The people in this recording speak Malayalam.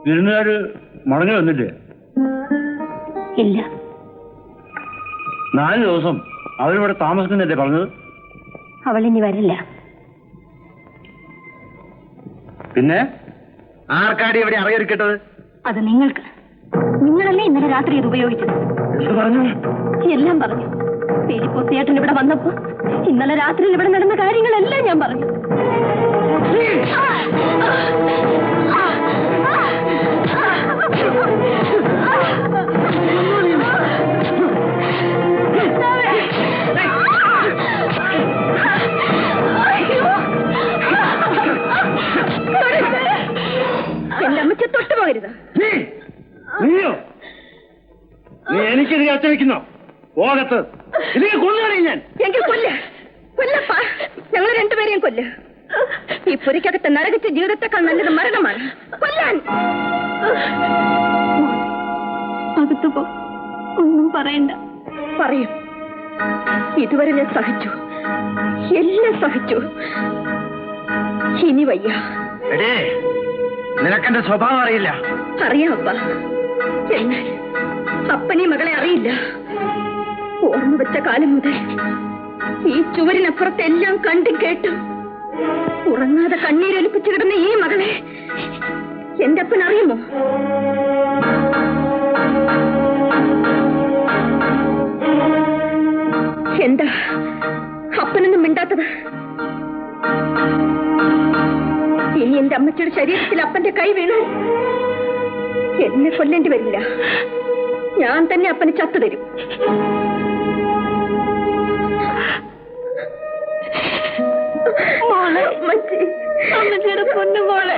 വിരുന്നുകാര് മടങ്ങി വന്നില്ലേ? ഇല്ല. 4 ദിവസം അവരിവിടെ താമസിക്കുന്നല്ലേ പറഞ്ഞത്? അവളിനി വരില്ല. പിന്നെ ആർക്കാടി ഇവിടെ അറിയൊരുക്കിട്ടത്? അത് നിങ്ങൾക്ക്. നിങ്ങളല്ലേ ഇന്നലെ രാത്രി ഇത് ഉപയോഗിച്ചത്? എന്ത് പറഞ്ഞു? എല്ലാം പറഞ്ഞു. പേരിപ്പൊത്തിയേട്ടൻ ഇവിടെ വന്നപ്പോ ഇന്നലെ രാത്രിയിൽ ഇവിടെ നടന്ന കാര്യങ്ങളെല്ലാം ഞാൻ പറഞ്ഞു. എന്റെ അമ്മച്ചെ തൊട്ടുപോകരുത്. നീയോ? നീ എനിക്കെതിരെ അച്ഛ വെക്കുന്നോ? പോകത്ത്. ഇതിനെ കൊല്ലുകയാണെ ഞാൻ. എങ്കിൽ കൊല്ല. കൊല്ലപ്പാ. ഞങ്ങൾ രണ്ടുപേരെയും കൊല്ല. ഈ പുരയ്ക്കകത്ത് നരകിച്ച ജീവിതത്തെക്കാൾ നല്ലത് മരണമാണ്. കൊല്ലാൻ. അകത്തു പോ. ഒന്നും പറയണ്ട. പറയും. ഇതുവരെ ഞാൻ സഹിച്ചു. എല്ലാം സഹിച്ചു. ഇനി വയ്യ. നിനക്കെന്റെ സ്വഭാവം അറിയില്ല. അറിയാം അപ്പ. എന്നാൽ അപ്പനീ മകളെ അറിയില്ല. ഓർമ്മ വെച്ച കാലം മുതൽ ഈ ചുവരിനപ്പുറത്തെല്ലാം കണ്ടും കേട്ടും ഉറങ്ങാതെ കണ്ണീരൊലിപ്പിച്ചു കിടന്ന ഈ മകളെ എന്റെ അപ്പൻ അറിയുമോ? എന്താ അപ്പനൊന്നും മിണ്ടാത്തത്? ഇനി എന്റെ അമ്മച്ചിയുടെ ശരീരത്തിൽ അപ്പന്റെ കൈ വീണു എന്നെ കൊല്ലേണ്ടി വരില്ല. ഞാൻ തന്നെ അപ്പന് ചത്തു തരും. മോളെ, അമ്മച്ചിയുടെ പൊന്നു മോളെ.